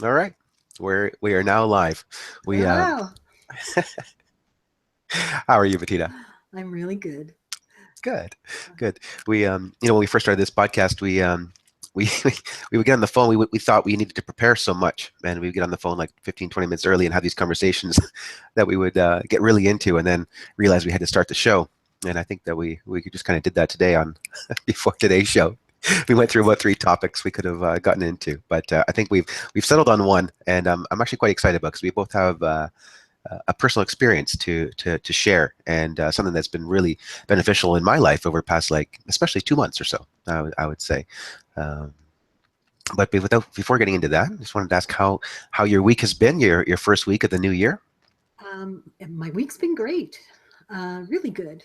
All right. We are now live. We Hello. How are you, Bettina? I'm really good. Good. Good. We when we first started this podcast, we we would get on the phone. We thought we needed to prepare so much, and we would get on the phone like 15, 20 minutes early and have these conversations that we would get really into, and then realize we had to start the show. And I think that we just kind of did that today on before today's show. We went through about three topics we could have gotten into, but I think we've settled on one, and I'm actually quite excited about because we both have a personal experience to share, and something that's been really beneficial in my life over the past, like, especially 2 months or so. I would say. Um, but before getting into that, I just wanted to ask how your week has been, your first week of the new year. And my week's been great. Really good.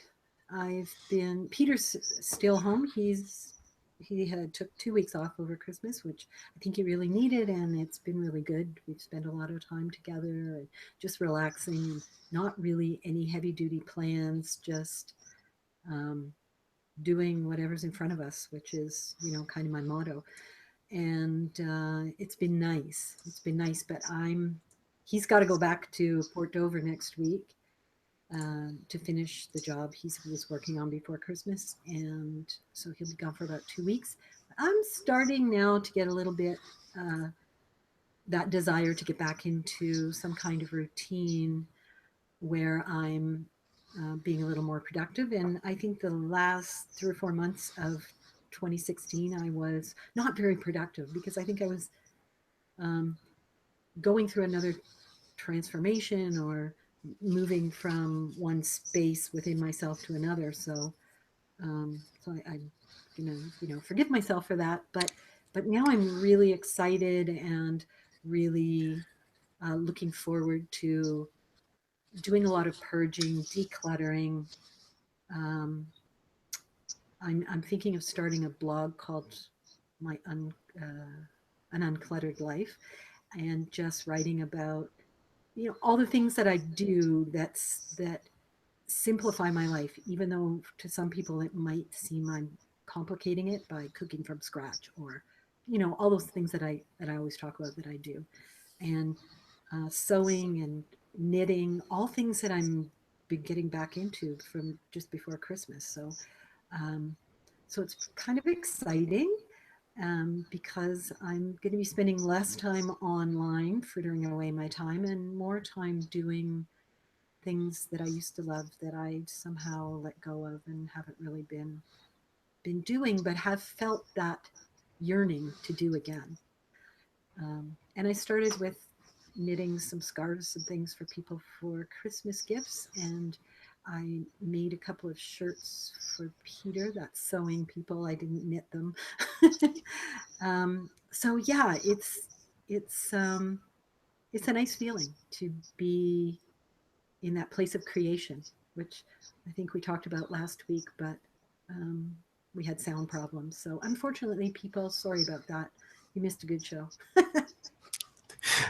Peter's still home. He had took 2 weeks off over Christmas, which I think he really needed, and it's been really good. We've spent a lot of time together and just relaxing, and not really any heavy duty plans, just um, doing whatever's in front of us, which is, kind of my motto. And it's been nice. It's been nice, but he's got to go back to Port Dover next week to finish the job he was working on before Christmas, and so he'll be gone for about 2 weeks. I'm starting now to get a little bit uh, that desire to get back into some kind of routine where I'm being a little more productive. And I think the last 3 or 4 months of 2016, I was not very productive because I think I was um, going through another transformation or moving from one space within myself to another. I'm gonna, forgive myself for that. But now I'm really excited and really looking forward to doing a lot of purging, decluttering. Um, I'm thinking of starting a blog called my an uncluttered life, and just writing about all the things that I do that simplify my life, even though to some people it might seem I'm complicating it by cooking from scratch, or all those things that I always talk about that I do, and sewing and knitting, all things that I'm been getting back into from just before Christmas. Um, so it's kind of exciting because I'm going to be spending less time online, frittering away my time, and more time doing things that I used to love that I somehow let go of and haven't really been doing, but have felt that yearning to do again. And I started with knitting some scarves and things for people for Christmas gifts, and I made a couple of shirts for Peter. That's sewing people. I didn't knit them. So yeah, it's um, it's a nice feeling to be in that place of creation, which I think we talked about last week, but um, we had sound problems. So unfortunately, people, sorry about that. You missed a good show.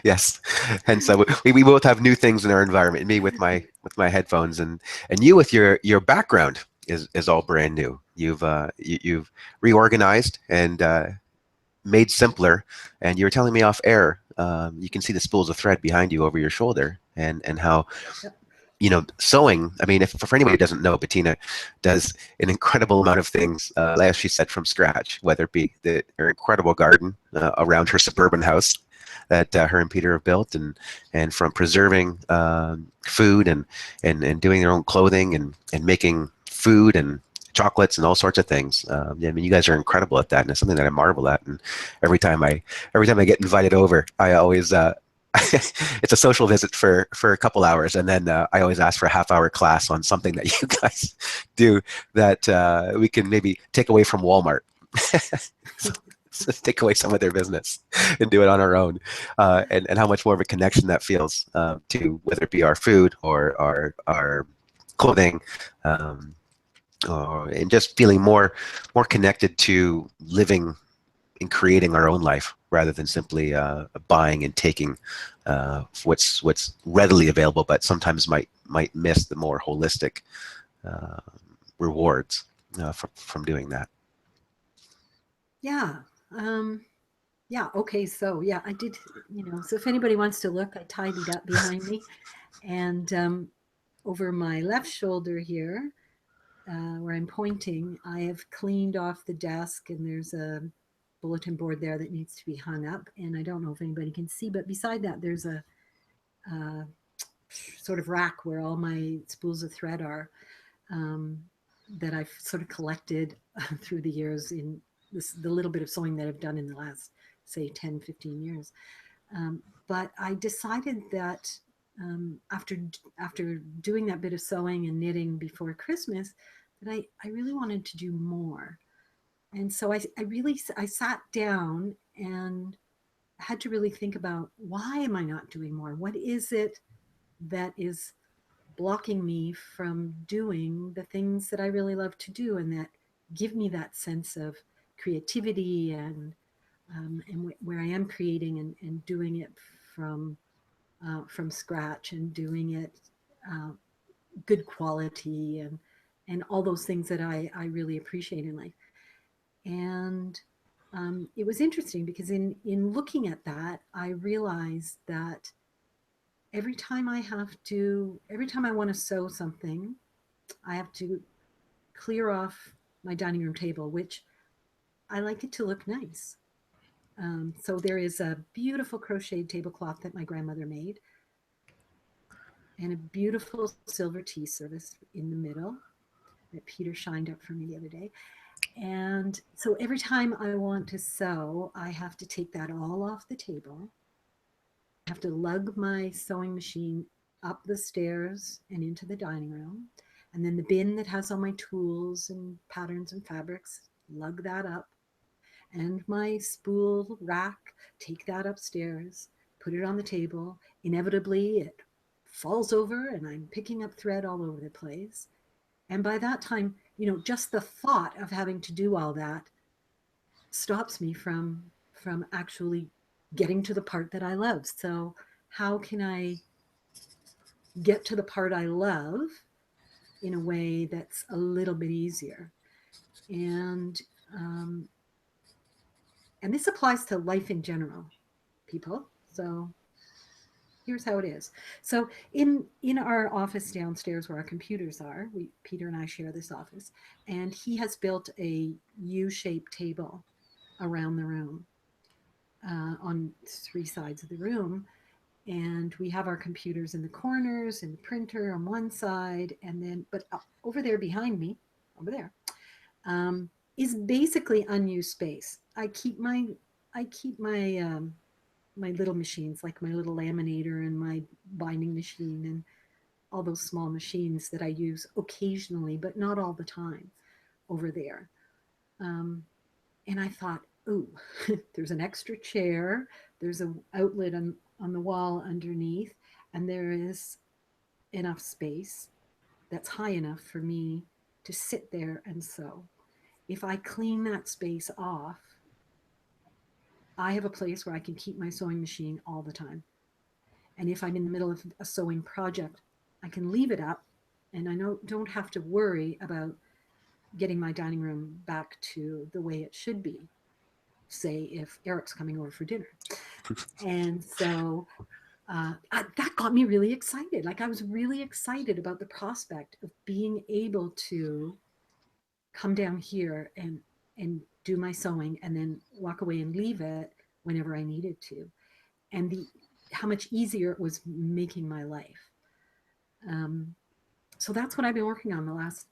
Yes, and so we both have new things in our environment. Me with my headphones, and you with your background is all brand new. You've reorganized and made simpler. And you were telling me off air, you can see the spools of thread behind you over your shoulder, and how Yep. sewing. I mean, if for anybody who doesn't know, Bettina does an incredible amount of things, as she said, from scratch. Whether it be her incredible garden around her suburban house that her and Peter have built, and from preserving food, and doing their own clothing, and making food and chocolates and all sorts of things. I mean, you guys are incredible at that, and it's something that I marvel at. And every time I every time I get invited over, I always it's a social visit for a couple hours, and then I always ask for a half-hour class on something that you guys do that we can maybe take away from Walmart. So, take away some of their business and do it on our own, and how much more of a connection that feels to whether it be our food or our clothing, um, and just feeling more connected to living in creating our own life rather than simply buying and taking what's readily available, but sometimes might miss the more holistic uh, rewards from doing that. Yeah. Um, Yeah. Okay. So yeah, I did, so if anybody wants to look, I tidied up behind me. And over my left shoulder here, where I'm pointing, I have cleaned off the desk, and there's a bulletin board there that needs to be hung up. And I don't know if anybody can see, but beside that, there's a sort of rack where all my spools of thread are, um, that I've sort of collected through the years in the little bit of sewing that I've done in the last, say, 10, 15 years. But I decided that after doing that bit of sewing and knitting before Christmas, that I really wanted to do more. And so I sat down and had to really think about, why am I not doing more? What is it that is blocking me from doing the things that I really love to do, and that give me that sense of creativity, and where I am creating and doing it from scratch, and doing it uh, good quality, and all those things that I really appreciate in life. And it was interesting because in looking at that, I realized that every time I want to sew something, I have to clear off my dining room table, which I like it to look nice. So there is a beautiful crocheted tablecloth that my grandmother made, and a beautiful silver tea service in the middle that Peter shined up for me the other day. And so every time I want to sew, I have to take that all off the table. I have to lug my sewing machine up the stairs and into the dining room. And then the bin that has all my tools and patterns and fabrics, lug that up. And my spool rack, take that upstairs, put it on the table. Inevitably, it falls over, and I'm picking up thread all over the place. And by that time, just the thought of having to do all that stops me from actually getting to the part that I love. So how can I get to the part I love in a way that's a little bit easier? And um, and this applies to life in general, people. So here's how it is. So in our office downstairs where our computers are, Peter and I share this office, and he has built a U-shaped table around the room, on three sides of the room. And we have our computers in the corners and the printer on one side, and then but over there behind me, over there, um, is basically unused space. I keep my my little machines, like my little laminator and my binding machine, and all those small machines that I use occasionally, but not all the time, over there. Um, and I thought, ooh, there's an extra chair, there's an outlet on the wall underneath, and there is enough space that's high enough for me to sit there and sew. If I clean that space off, I have a place where I can keep my sewing machine all the time. And if I'm in the middle of a sewing project, I can leave it up, and I don't have to worry about getting my dining room back to the way it should be, say, if Eric's coming over for dinner. And so that got me really excited. Like, I was really excited about the prospect of being able to come down here and do my sewing, and then walk away and leave it whenever I needed to. And the how much easier it was making my life. Um, so that's what I've been working on the last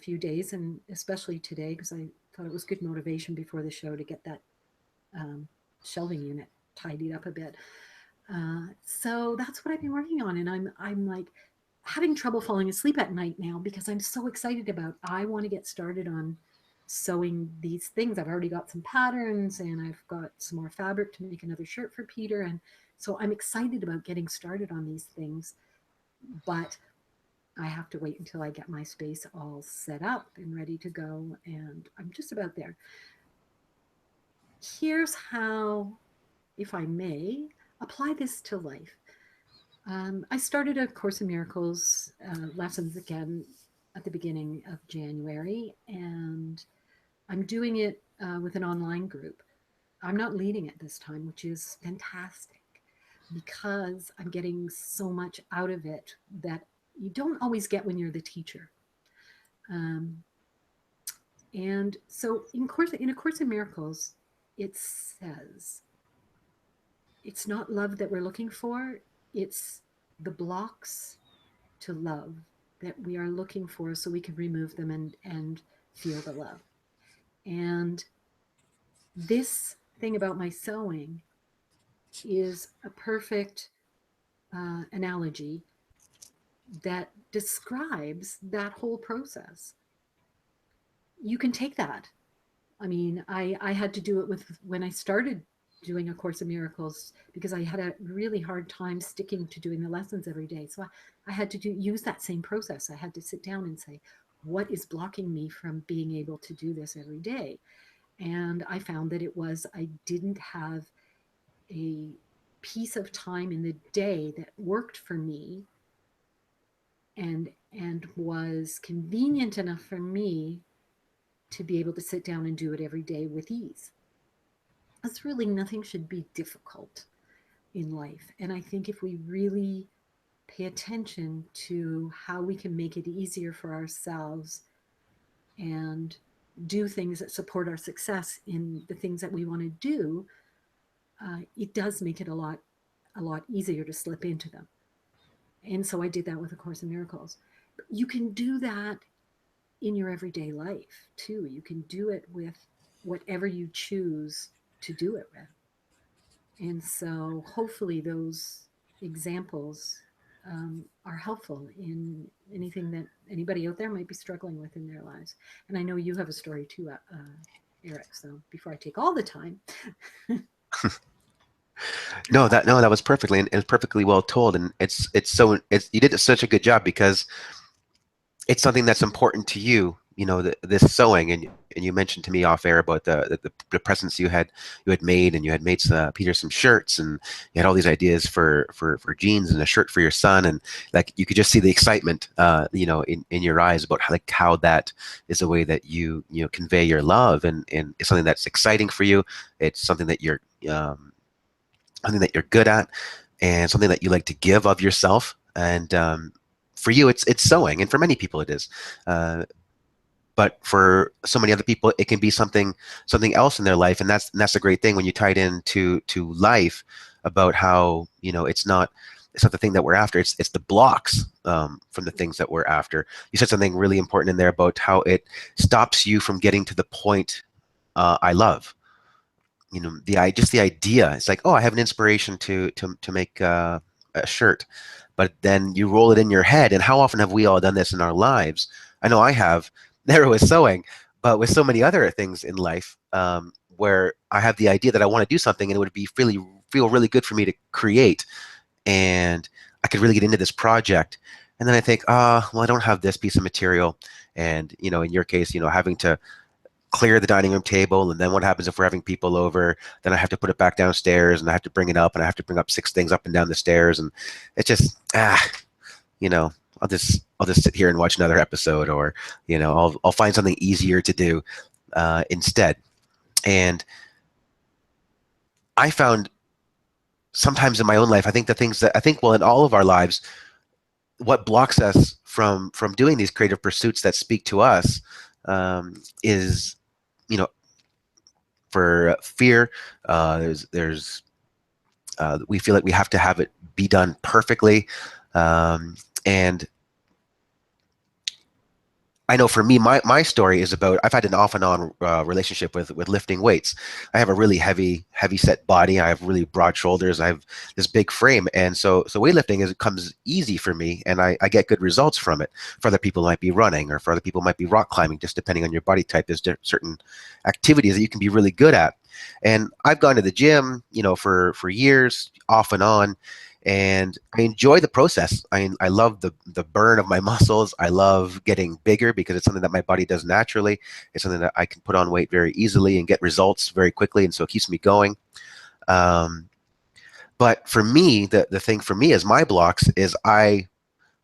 few days, and especially today, because I thought it was good motivation before the show to get that um, shelving unit tidied up a bit. So that's what I've been working on, and I'm like having trouble falling asleep at night now because I'm so excited about. I want to get started on sewing these things. I've already got some patterns, and I've got some more fabric to make another shirt for Peter, and so I'm excited about getting started on these things. But I have to wait until I get my space all set up and ready to go, and I'm just about there. Here's how, if I may, apply this to life. I started A Course in Miracles lessons again at the beginning of January, and I'm doing it with an online group. I'm not leading it this time, which is fantastic because I'm getting so much out of it that you don't always get when you're the teacher. Um, and so in a course in miracles, it says it's not love that we're looking for, it's the blocks to love that we are looking for so we can remove them and feel the love. And this thing about my sewing is a perfect analogy that describes that whole process. You can take that. I mean, I had to do it with when I started doing A Course in Miracles because I had a really hard time sticking to doing the lessons every day. So I had to use that same process. I had to sit down and say, what is blocking me from being able to do this every day? And I found that it was I didn't have a piece of time in the day that worked for me and was convenient enough for me to be able to sit down and do it every day with ease. That's really nothing should be difficult in life. And I think if we really pay attention to how we can make it easier for ourselves and do things that support our success in the things that we want to do, it does make it a lot easier to slip into them. And so I did that with A Course in Miracles. But you can do that in your everyday life too. You can do it with whatever you choose to do it with. And so hopefully those examples are helpful in anything that anybody out there might be struggling with in their lives. And I know you have a story too, Eric. So before I take all the time, No, that was perfectly and perfectly well told, and it's you did such a good job because it's something that's important to you. You know, this sewing, and you mentioned to me off air about the presents you had made, and you had made Peter some shirts, and you had all these ideas for jeans and a shirt for your son, and like you could just see the excitement, you know, in your eyes about how that is a way that you know convey your love, and it's something that's exciting for you. It's um, something that you're good at, and something that you like to give of yourself, and for you it's sewing, and for many people it is, but for so many other people it can be something else in their life, and that's a great thing when you tie it into to life about how, you know, it's not the thing that we're after, it's the blocks from the things that we're after. You said something really important in there about how it stops you from getting to the point, I love, you know, just the idea. It's like, oh, I have an inspiration to make a shirt, but then you roll it in your head. And how often have we all done this in our lives? I know I have. Never with sewing, but with so many other things in life, where I have the idea that I want to do something, and it would be feel really good for me to create, and I could really get into this project. And then I think, well, I don't have this piece of material, and you know, in your case, you know, having to clear the dining room table, and then what happens if we're having people over, then I have to put it back downstairs, and I have to bring it up, and I have to bring up 6 things up and down the stairs, and it's just you know, I'll just sit here and watch another episode, or you know, I'll find something easier to do instead. And I found sometimes in my own life, I think the things that I think, well, in all of our lives, what blocks us from doing these creative pursuits that speak to us, is, you know, for fear. There's we feel like we have to have it be done perfectly, and I know for me, my story is about, I've had an off and on relationship with lifting weights. I have a really heavy set body. I have really broad shoulders. I have this big frame, and so weightlifting comes easy for me, and I get good results from it. For other people, it might be running, or for other people, it might be rock climbing. Just depending on your body type, there's certain activities that you can be really good at. And I've gone to the gym, you know, for years, off and on, and I enjoy the process. I love the burn of my muscles. I love getting bigger because it's something that my body does naturally. It's something that I can put on weight very easily and get results very quickly, and so it keeps me going. Um, but for me, the thing for me is my blocks is I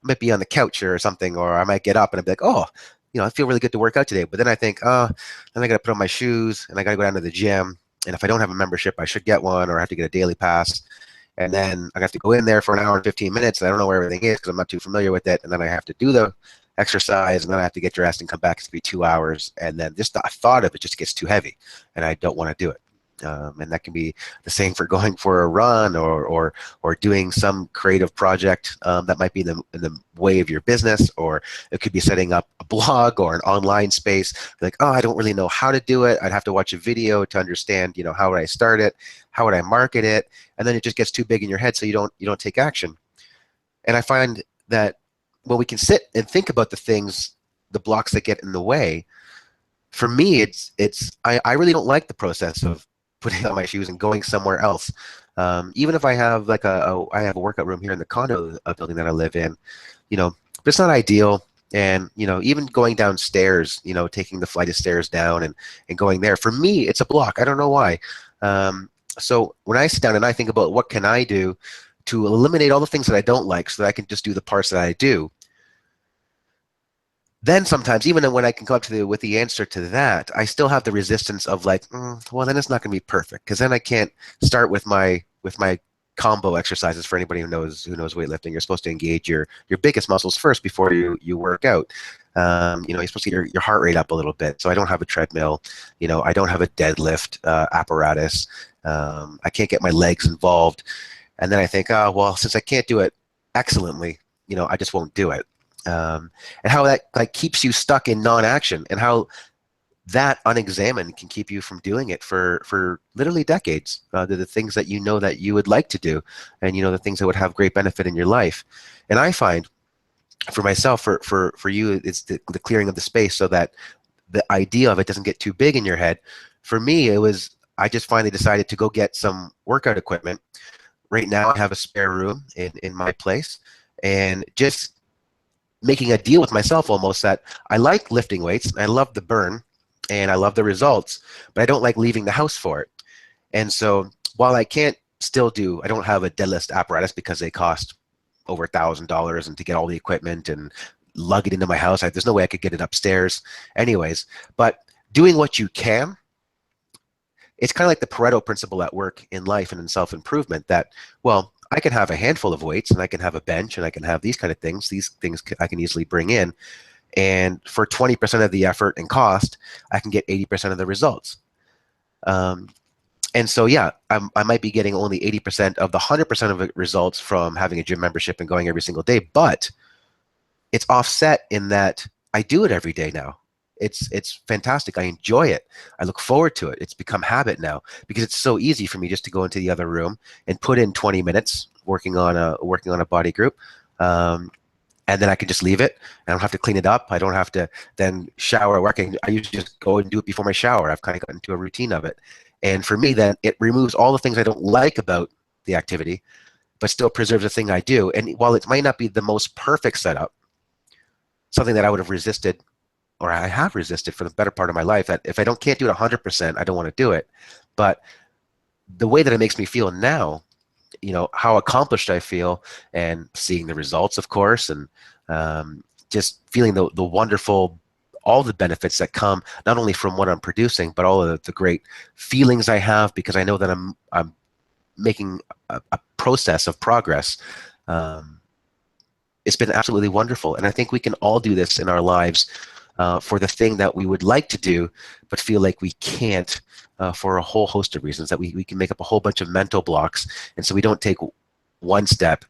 might be on the couch or something, or I might get up and I'd be like, oh, you know, I feel really good to work out today. But then I think, oh, then I got to put on my shoes and I got to go down to the gym. And if I don't have a membership, I should get one, or I have to get a daily pass. And then I have to go in there for an hour and 15 minutes, and I don't know where everything is because I'm not too familiar with it. And then I have to do the exercise, and then I have to get dressed and come back. It's to be 2 hours, and then just the thought of it just gets too heavy, and I don't want to do it. And that can be the same for going for a run, or doing some creative project that might be in the way of your business, or it could be setting up a blog or an online space. Like, oh, I don't really know how to do it. I'd have to watch a video to understand, how would I start it, how would I market it, and then it just gets too big in your head, so you don't take action. And I find that when we can sit and think about the blocks that get in the way, for me, I really don't like the process of putting on my shoes and going somewhere else. Even if I have like I have a workout room here in the condo building that I live in, but it's not ideal. And even going downstairs, taking the flight of stairs down and going there, for me, it's a block. I don't know why. So when I sit down and I think about what can I do to eliminate all the things that I don't like, so that I can just do the parts that I do, then sometimes, even when I can come up with the answer to that, I still have the resistance of like, well, then it's not going to be perfect, because then I can't start with my combo exercises. For anybody who knows weightlifting, you're supposed to engage your biggest muscles first before you work out. You're supposed to get your heart rate up a little bit. So I don't have a treadmill. I don't have a deadlift apparatus. I can't get my legs involved. And then I think, oh, well, since I can't do it excellently, I just won't do it. And how that like keeps you stuck in non-action, and how that unexamined can keep you from doing it for literally decades. The things that that you would like to do, and the things that would have great benefit in your life. And I find for myself, for you, it's the clearing of the space so that the idea of it doesn't get too big in your head. For me, I just finally decided to go get some workout equipment. Right now, I have a spare room in my place, and just making a deal with myself almost that I like lifting weights, I love the burn, and I love the results, but I don't like leaving the house for it. And so while I don't have a deadlift apparatus because they cost over $1,000, and to get all the equipment and lug it into my house, there's no way I could get it upstairs anyways. But doing what you can, it's kind of like the Pareto principle at work in life and in self-improvement, that, well, I can have a handful of weights, and I can have a bench, and I can have these kind of things. These things I can easily bring in. And for 20% of the effort and cost, I can get 80% of the results. And so, yeah, I might be getting only 80% of the 100% of the results from having a gym membership and going every single day, but it's offset in that I do it every day now. It's fantastic. I enjoy it. I look forward to it. It's become habit now, because it's so easy for me just to go into the other room and put in 20 minutes working on a body group. And then I can just leave it. I don't have to clean it up. I don't have to then shower or work. I usually just go and do it before my shower. I've kind of gotten into a routine of it. And for me, then it removes all the things I don't like about the activity, but still preserves the thing I do. And while it might not be the most perfect setup, something that I would have resisted, or I have resisted for the better part of my life, that if I can't do it 100%, I don't want to do it. But the way that it makes me feel now, how accomplished I feel, and seeing the results, of course, and just feeling the wonderful, all the benefits that come not only from what I'm producing, but all of the great feelings I have, because I know that I'm making a process of progress. It's been absolutely wonderful, and I think we can all do this in our lives, for the thing that we would like to do but feel like we can't, for a whole host of reasons, that we can make up a whole bunch of mental blocks, and so we don't take one step,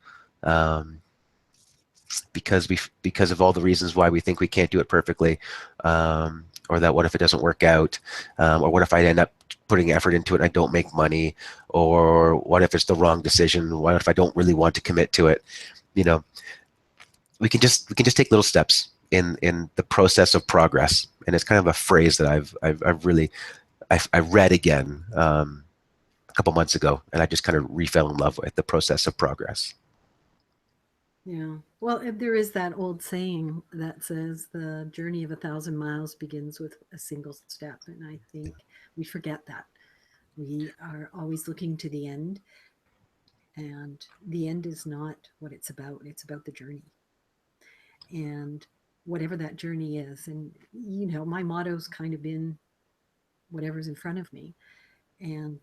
because of all the reasons why we think we can't do it perfectly, or that what if it doesn't work out, or what if I end up putting effort into it and I don't make money, or what if it's the wrong decision, what if I don't really want to commit to it. We can just take little steps in the process of progress. And it's kind of a phrase that I've really I read again, a couple months ago, and I just kind of refell in love with the process of progress. Yeah. Well, there is that old saying that says the journey of 1,000 miles begins with a single step. And I think we forget that. We are always looking to the end, and the end is not what it's about. It's about the journey. And whatever that journey is. And, my motto's kind of been whatever's in front of me. And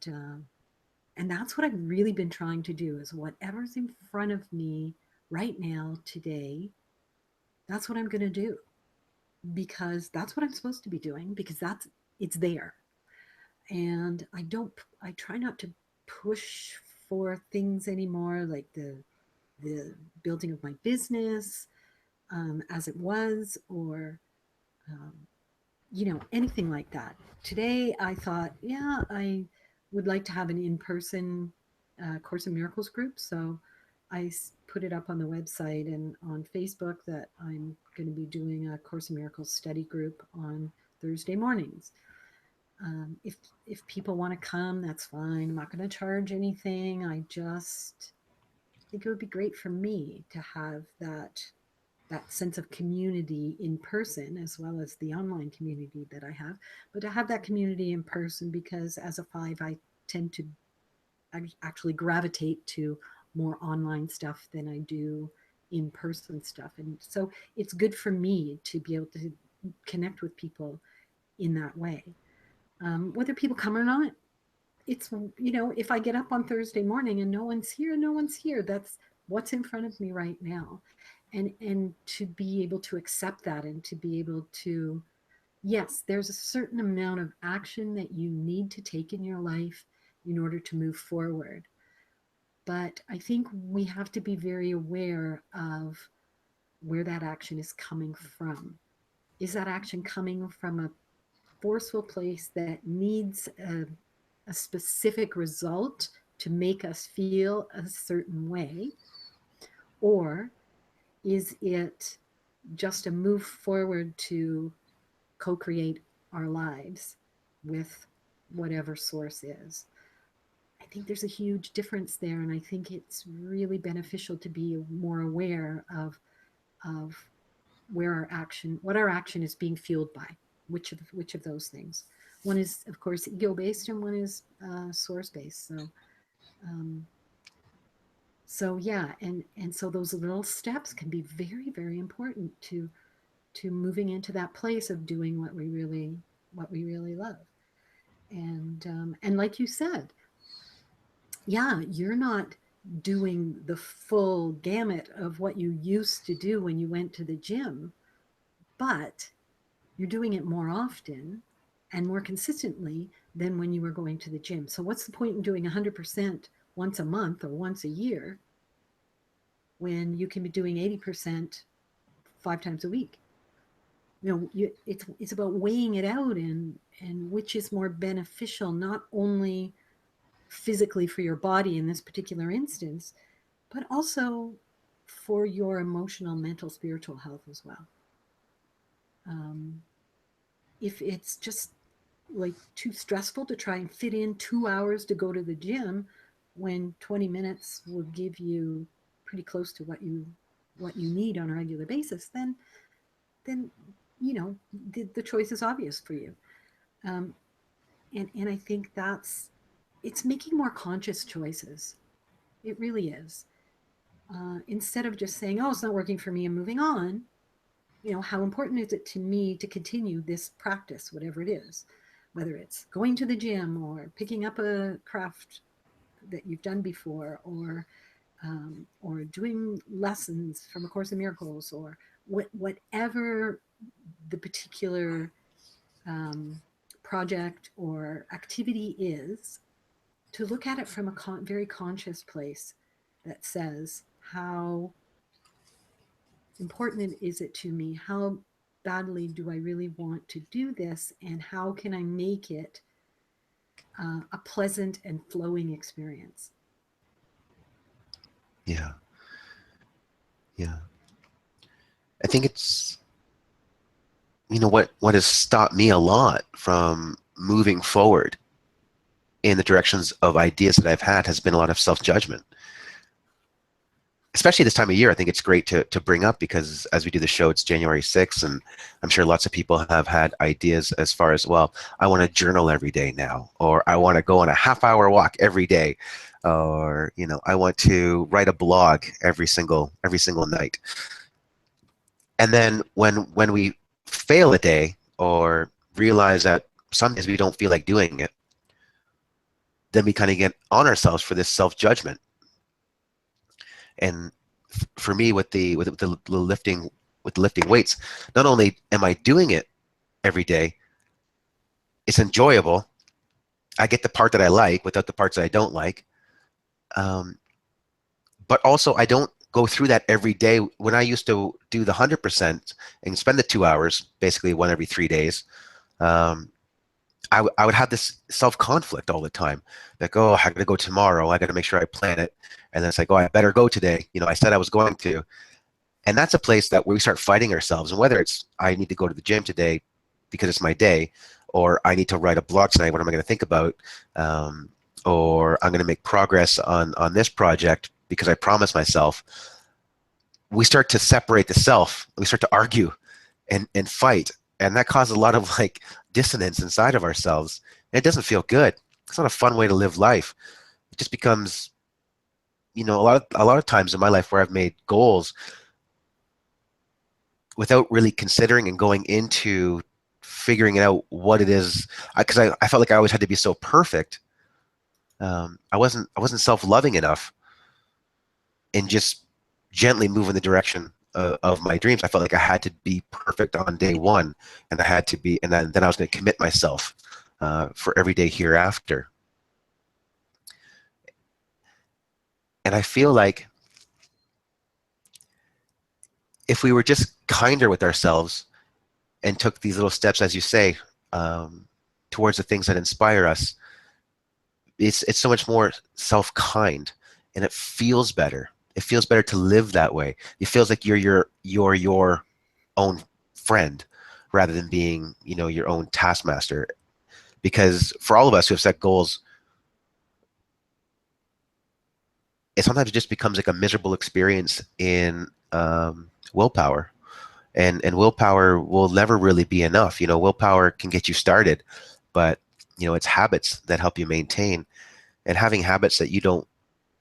and that's what I've really been trying to do, is whatever's in front of me right now today, that's what I'm going to do, because that's what I'm supposed to be doing, because that's it's there. And I try not to push for things anymore, like the building of my business, as it was, or um, anything like that. Today, I thought, yeah, I would like to have an in-person Course in Miracles group. So put it up on the website and on Facebook that I'm going to be doing a Course in Miracles study group on Thursday mornings. If people want to come, that's fine. I'm not going to charge anything. I just think it would be great for me to have that sense of community in person, as well as the online community that I have, but to have that community in person, because as a five, I tend to actually gravitate to more online stuff than I do in person stuff. And so it's good for me to be able to connect with people in that way. Whether people come or not, it's, if I get up on Thursday morning and no one's here, no one's here. That's what's in front of me right now. And to be able to accept that, and to be able to, yes, there's a certain amount of action that you need to take in your life in order to move forward. But I think we have to be very aware of where that action is coming from. Is that action coming from a forceful place that needs a specific result to make us feel a certain way? Or is it just a move forward to co create our lives with whatever source is? I think there's a huge difference there. And I think it's really beneficial to be more aware of where our action, what our action is being fueled by, which of those things. One is, of course, ego based, and one is source based. Um, so yeah, and so those little steps can be very, very important to moving into that place of doing what we really love. And like you said, yeah, you're not doing the full gamut of what you used to do when you went to the gym, but you're doing it more often and more consistently than when you were going to the gym. So what's the point in doing 100% once a month or once a year when you can be doing 80% 5 times a week? It's about weighing it out, and which is more beneficial, not only physically for your body in this particular instance, but also for your emotional, mental, spiritual health as well. Um, if it's just like too stressful to try and fit in 2 hours to go to the gym, when 20 minutes will give you pretty close to what you need on a regular basis, then the choice is obvious for you. um, and I think it's making more conscious choices. It really is. Instead of just saying, oh, it's not working for me and moving on, how important is it to me to continue this practice, whatever it is, whether it's going to the gym or picking up a craft that you've done before, or doing lessons from A Course in Miracles, or whatever the particular um, project or activity is, to look at it from a very conscious place that says, how important is it to me? How badly do I really want to do this? And how can I make it a pleasant and flowing experience? Yeah. Yeah. I think it's, what has stopped me a lot from moving forward in the directions of ideas that I've had has been a lot of self-judgment. Especially this time of year, I think it's great to bring up, because as we do the show, it's January 6th, and I'm sure lots of people have had ideas as far as, well, I want to journal every day now, or I want to go on a half-hour walk every day, or I want to write a blog every single night. And then when we fail a day, or realize that some days we don't feel like doing it, then we kind of get on ourselves for this self-judgment. And for me, with the lifting weights, not only am I doing it every day, it's enjoyable. I get the part that I like without the parts that I don't like. Um, but also, I don't go through that every day. When I used to do the 100% and spend the 2 hours, basically one every 3 days, um, I would have this self-conflict all the time. Like, oh, I got to go tomorrow. I got to make sure I plan it. And then it's like, oh, I better go today. I said I was going to. And that's a place that where we start fighting ourselves. And whether it's I need to go to the gym today because it's my day, or I need to write a blog tonight, what am I going to think about? Um, or I'm going to make progress on this project because I promised myself. We start to separate the self. We start to argue and fight. And that causes a lot of like dissonance inside of ourselves. And it doesn't feel good. It's not a fun way to live life. It just becomes, a lot of times in my life where I've made goals without really considering and going into figuring out what it is, because I felt like I always had to be so perfect. I wasn't self-loving enough and just gently move in the direction of my dreams. I felt like I had to be perfect on day one, and I had to be, and then I was going to commit myself for every day hereafter. And I feel like if we were just kinder with ourselves and took these little steps, as you say, towards the things that inspire us, it's so much more self-kind, and it feels better. It feels better to live that way. It feels like you're your own friend rather than being, your own taskmaster. Because for all of us who have set goals, it sometimes just becomes like a miserable experience in willpower. And willpower will never really be enough. Willpower can get you started, but it's habits that help you maintain. And having habits that you don't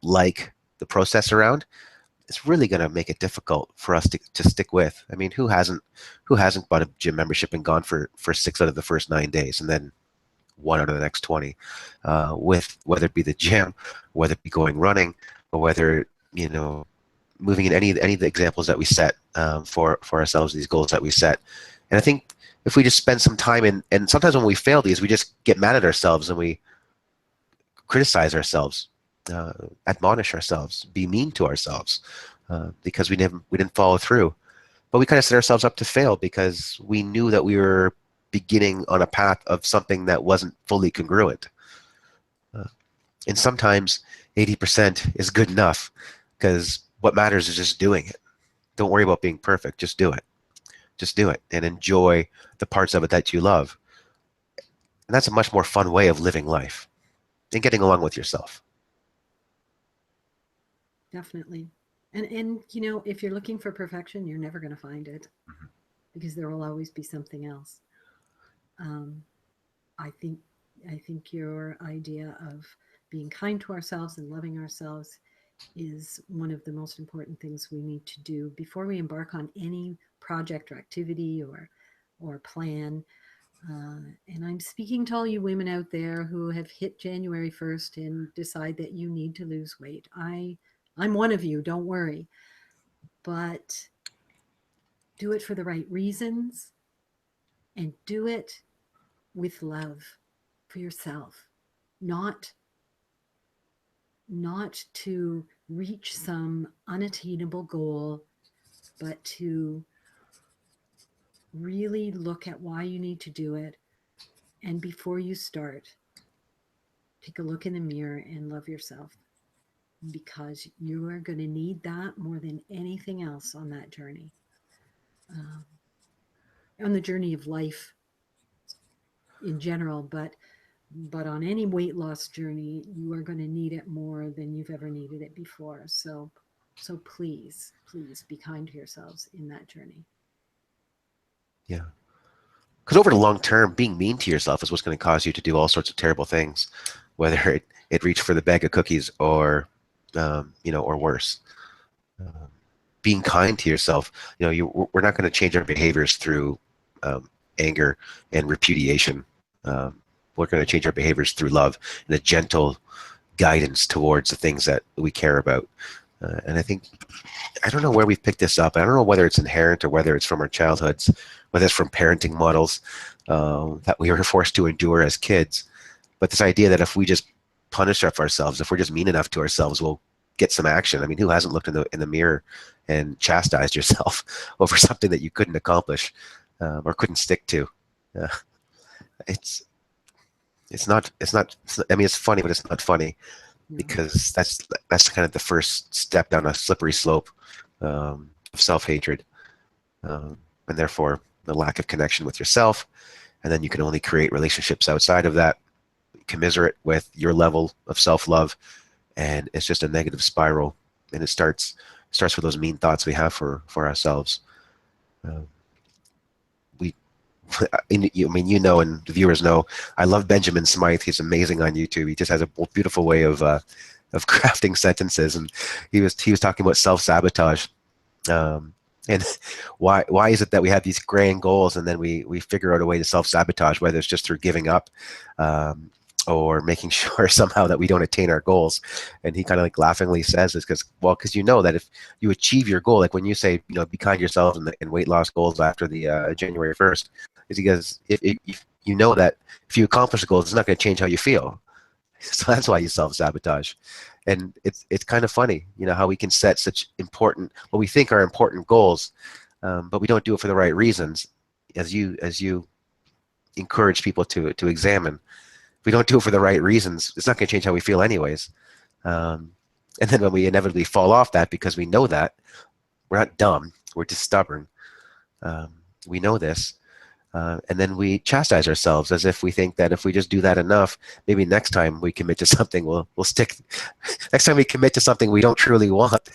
like the process around, it's really going to make it difficult for us to stick with. I mean, who hasn't bought a gym membership and gone for 6 out of the first 9 days and then 1 out of the next 20, with whether it be the gym, whether it be going running, or whether moving in any of the examples that we set for ourselves, these goals that we set. And I think if we just spend some time and sometimes when we fail these, we just get mad at ourselves and we criticize ourselves, admonish ourselves, be mean to ourselves because we didn't follow through. But we kind of set ourselves up to fail because we knew that we were beginning on a path of something that wasn't fully congruent. And sometimes 80% is good enough, because what matters is just doing it. Don't worry about being perfect. Just do it. Just do it and enjoy the parts of it that you love. And that's a much more fun way of living life and getting along with yourself. Definitely. And if you're looking for perfection, you're never going to find it, because there will always be something else. Um, I think your idea of being kind to ourselves and loving ourselves is one of the most important things we need to do before we embark on any project or activity or plan. And I'm speaking to all you women out there who have hit January 1st and decide that you need to lose weight. I'm one of you, don't worry. But do it for the right reasons, and do it with love for yourself, not to reach some unattainable goal, but to really look at why you need to do it. And before you start, take a look in the mirror and love yourself, because you are going to need that more than anything else on that journey, um, on the journey of life in general, but on any weight loss journey, you are going to need it more than you've ever needed it before. So please be kind to yourselves in that journey. Yeah. Because over the long term, being mean to yourself is what's going to cause you to do all sorts of terrible things, whether it reach for the bag of cookies or, or worse. Um, Being kind to yourself, we're not going to change our behaviors through anger and repudiation. We're going to change our behaviors through love and a gentle guidance towards the things that we care about. And I think, I don't know where we've picked this up. I don't know whether it's inherent or whether it's from our childhoods, whether it's from parenting models that we were forced to endure as kids. But this idea that if we just punish ourselves, if we're just mean enough to ourselves, we'll get some action. I mean, who hasn't looked in the mirror and chastised yourself over something that you couldn't accomplish or couldn't stick to? Uh, it's I mean, it's funny, but it's not funny, Yeah. because that's kind of the first step down a slippery slope of self-hatred, and therefore the lack of connection with yourself. And then you can only create relationships outside of that, commiserate with your level of self-love, and it's just a negative spiral. And it starts with those mean thoughts we have for ourselves. Uh, we I mean, you know, and the viewers know, I love Benjamin Smythe. He's amazing on YouTube. He just has a beautiful way of crafting sentences. And he was talking about self-sabotage, and why is it that we have these grand goals and then we figure out a way to self-sabotage, whether it's just through giving up, or making sure somehow that we don't attain our goals. And he kind of like laughingly says this because you know that if you achieve your goal, like when you say, you know, be kind to yourself in weight loss goals after the January 1st, is because if you know that if you accomplish the goals, it's not going to change how you feel. So that's why you self-sabotage. And it's kind of funny, you know, how we can set such important, what we think are important goals, but we don't do it for the right reasons, as you encourage people to examine. If we don't do it for the right reasons, it's not going to change how we feel anyways. And then when we inevitably fall off that because we know that, we're not dumb, we're just stubborn. We know this. And then we chastise ourselves as if we think that if we just do that enough, maybe next time we commit to something, we'll stick. Next time we commit to something we don't truly want,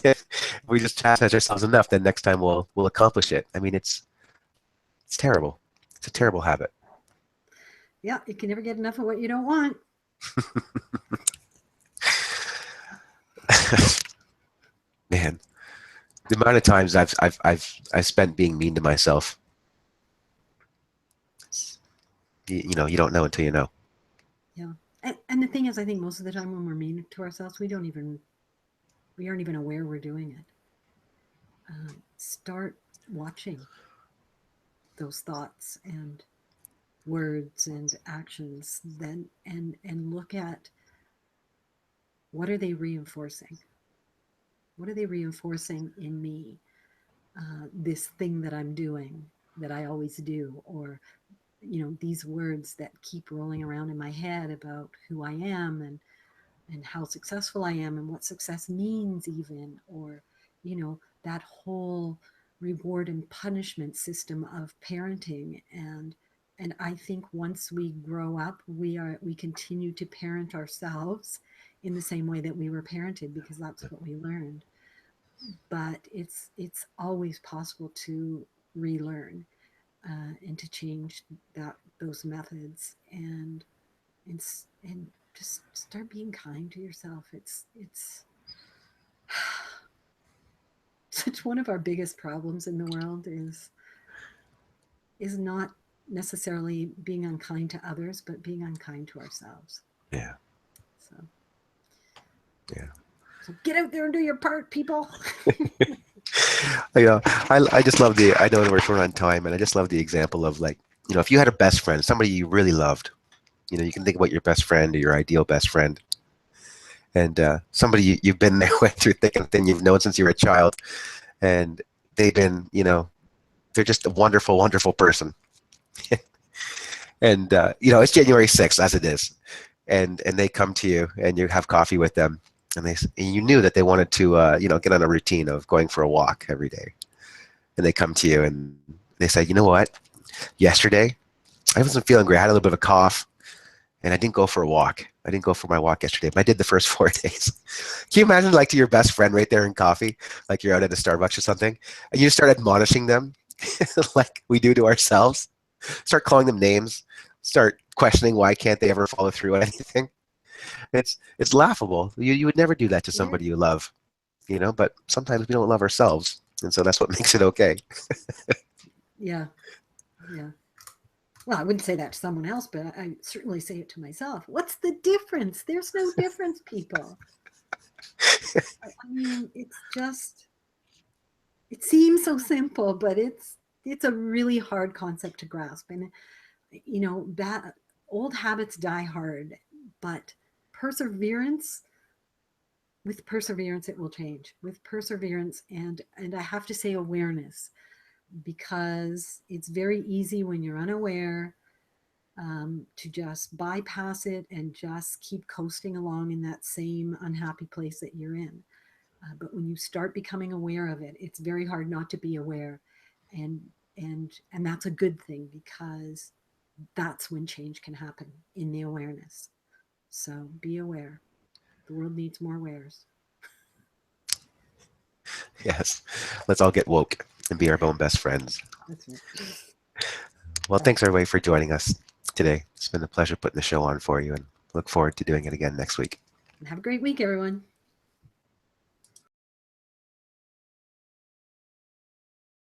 if we just chastise ourselves enough, then next time we'll accomplish it. I mean, it's terrible. It's a terrible habit. Yeah, you can never get enough of what you don't want. Man, the amount of times I've spent being mean to myself. You know, you don't know until you know. Yeah. And the thing is, I think most of the time when we're mean to ourselves, we aren't even aware we're doing it. Start watching those thoughts and words and actions, then and look at, what are they reinforcing? What are they reinforcing in me? This thing that I'm doing, that I always do, or these words that keep rolling around in my head about who I am, and how successful I am, and what success means, even, or that whole reward and punishment system of parenting. And I think once we grow up, we continue to parent ourselves in the same way that we were parented, because that's what we learned. But it's always possible to relearn, and to change those methods, and just start being kind to yourself. It's such one of our biggest problems in the world is not necessarily being unkind to others, but being unkind to ourselves. Yeah. So Yeah. so get out there and do your part, people. Yeah, I just love I know we're short on time, and I just love the example of, like, you know, if you had a best friend, somebody you really loved, you know, you can think about your best friend or your ideal best friend, and somebody you've been there with through thick and thin, you've known since you were a child, and they've been, you know, they're just a wonderful, wonderful person. And you know, it's January 6th, as it is, and they come to you and you have coffee with them, and and you knew that they wanted to you know, get on a routine of going for a walk every day, and they come to you and they say, you know what, yesterday I wasn't feeling great, I had a little bit of a cough, and I didn't go for a walk. I didn't go for my walk yesterday, but I did the first 4 days. Can you imagine, like, to your best friend right there in coffee, like you're out at a Starbucks or something, and you start admonishing them like we do to ourselves, start calling them names, start questioning why can't they ever follow through on anything. It's laughable. You would never do that to Yeah. somebody you love, you know, but sometimes we don't love ourselves, and so that's what makes it okay. Yeah. Yeah. Well, I wouldn't say that to someone else, but I certainly say it to myself. What's the difference? There's no difference, people. I mean, it's just, it seems so simple, but it's a really hard concept to grasp. And that old habits die hard, but perseverance, with perseverance it will change. With perseverance and I have to say awareness, because it's very easy when you're unaware to just bypass it and just keep coasting along in that same unhappy place that you're in. But when you start becoming aware of it, it's very hard not to be aware, and and that's a good thing, because that's when change can happen, in the awareness. So be aware. The world needs more wares. Yes. Let's all get woke and be our own best friends. That's right. Well, Right. thanks everybody for joining us today. It's been a pleasure putting the show on for you and look forward to doing it again next week. And have a great week, everyone.